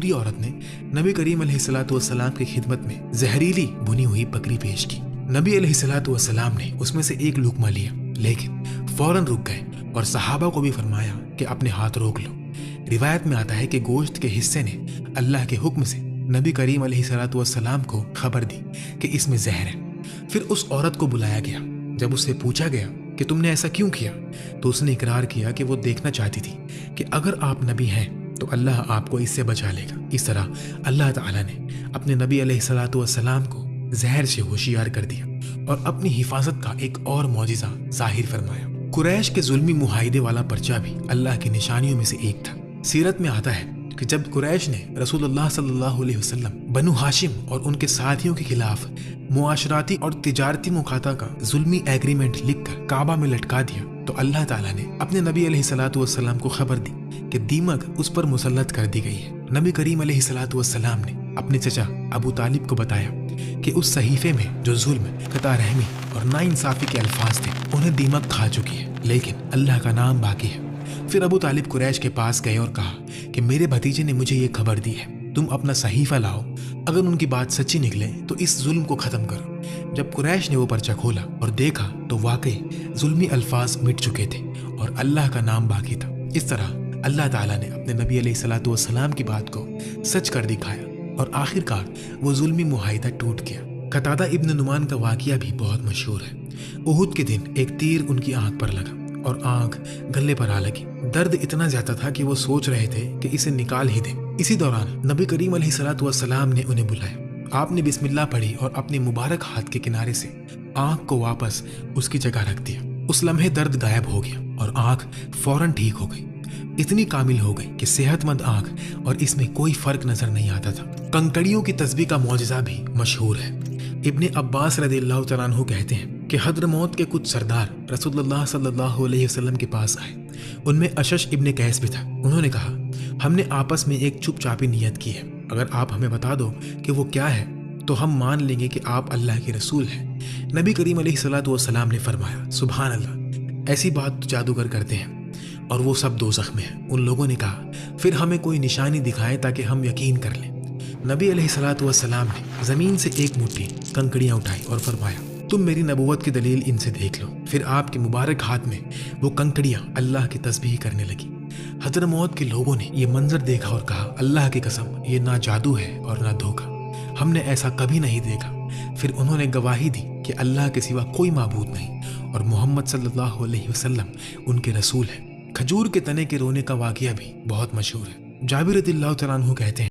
یہودی عورت نے نبی کریم علیہ الصلوۃ والسلام کی خدمت میں زہریلی بھنی ہوئی بکری پیش کی۔ نبی علیہ الصلوۃ والسلام نے اس میں سے ایک لقمہ لیا، لیکن فوراً رک گئے اور صحابہ کو بھی فرمایا کہ اپنے ہاتھ روک لو۔ روایت میں آتا ہے کہ گوشت کے حصے نے اللہ کے حکم سے نبی کریم علیہ الصلوۃ والسلام کو خبر دی کہ اس میں زہر ہے۔ پھر اس عورت کو بلایا گیا۔ جب اس سے پوچھا گیا کہ تم نے ایسا کیوں کیا، تو اس نے اقرار کیا کہ وہ دیکھنا چاہتی تھی کہ اگر آپ نبی ہیں تو اللہ آپ کو اس سے بچا لے گا۔ اس طرح اللہ تعالیٰ نے اپنے نبی علیہ الصلوۃ والسلام کو زہر سے ہوشیار کر دیا اور اپنی حفاظت کا ایک اور معجزہ ظاہر فرمایا۔ قریش کے ظلمی معاہدے والا پرچہ بھی اللہ کی نشانیوں میں سے ایک تھا۔ سیرت میں آتا ہے کہ جب قریش نے رسول اللہ صلی اللہ علیہ وسلم، بنو ہاشم اور ان کے ساتھیوں کے خلاف معاشراتی اور تجارتی مقاطعہ کا ظلمی ایگریمنٹ لکھ کر کعبہ میں لٹکا دیا، تو اللہ تعالیٰ نے اپنے نبی علیہ الصلوۃ والسلام کو خبر دی کہ دیمک اس پر مسلط کر دی گئی ہے۔ نبی کریم علیہ الصلوۃ والسلام نے اپنے چچا ابو طالب کو بتایا کہ اس صحیفے میں جو ظلم، قطع رحمی اور ناانصافی کے الفاظ تھے انہیں دیمک کھا چکی ہے، لیکن اللہ کا نام باقی ہے۔ پھر ابو طالب قریش کے پاس گئے اور کہا کہ میرے بھتیجے نے مجھے یہ خبر دی ہے، تم اپنا صحیفہ لاؤ، اگر ان کی بات سچی نکلے تو اس ظلم کو ختم کرو۔ جب قریش نے وہ پرچہ کھولا اور دیکھا تو واقعی ظلمی الفاظ مٹ چکے تھے اور اللہ کا نام باقی تھا۔ اس طرح اللہ تعالیٰ نے اپنے نبی علیہ الصلوۃ والسلام کی بات کو سچ کر دکھایا اور آخرکار وہ ظلمی معاہدہ ٹوٹ گیا۔ قتادہ ابن نعمان کا واقعہ بھی بہت مشہور ہے۔ احد کے دن ایک تیر ان کی آنکھ پر لگا اور آنکھ گلے پر آ لگی۔ درد اتنا زیادہ تھا کہ وہ سوچ رہے تھے کہ اسے نکال ہی دیں۔ اسی دوران نبی کریم علیہ الصلوۃ والسلام نے انہیں بلایا۔ آپ نے بسم اللہ پڑھی اور اپنے مبارک ہاتھ کے کنارے سے آنکھ کو واپس اس کی جگہ رکھ دیا۔ اس لمحے درد غائب ہو گیا اور آنکھ فوراً ٹھیک ہو گئی، اتنی کامل ہو گئی کہ صحت مند آنکھ اور اس میں کوئی فرق نظر نہیں آتا تھا۔ کنکڑیوں کی تسبیح کا معجزہ بھی مشہور ہے۔ ابن عباس رضی اللہ تعالیٰ عنہ کہتے ہیں کہ حضرموت کے کچھ سردار رسول اللہ صلی اللہ علیہ وسلم کے پاس آئے۔ ان میں اشش ابن قیس بھی تھا۔ انہوں نے کہا، ہم نے آپس میں ایک چپ چاپی نیت کی ہے، اگر آپ ہمیں بتا دو کہ وہ کیا ہے تو ہم مان لیں گے کہ آپ اللہ کے رسول ہیں۔ نبی کریم علیہ الصلوۃ والسلام نے فرمایا، سبحان اللہ، ایسی بات تو جادوگر کرتے ہیں اور وہ سب دوزخ میں ہیں۔ ان لوگوں نے کہا، پھر ہمیں کوئی نشانی دکھائیں تاکہ ہم یقین کر لیں۔ نبی علیہ الصلوۃ والسلام نے زمین سے ایک مٹھی کنکڑیاں اٹھائی اور فرمایا، تم میری نبوت کی دلیل ان سے دیکھ لو۔ پھر آپ کے مبارک ہاتھ میں وہ کنکڑیاں اللہ کی تسبیح کرنے لگی۔ حضرموت کے لوگوں نے یہ منظر دیکھا اور کہا، اللہ کی قسم، یہ نہ جادو ہے اور نہ دھوکہ، ہم نے ایسا کبھی نہیں دیکھا۔ پھر انہوں نے گواہی دی کہ اللہ کے سوا کوئی معبود نہیں اور محمد صلی اللہ علیہ وسلم ان کے رسول ہیں۔ کھجور کے تنے کے رونے کا واقعہ بھی بہت مشہور ہے۔ جابر رضی اللہ تعالیٰ عنہ کہتے ہیں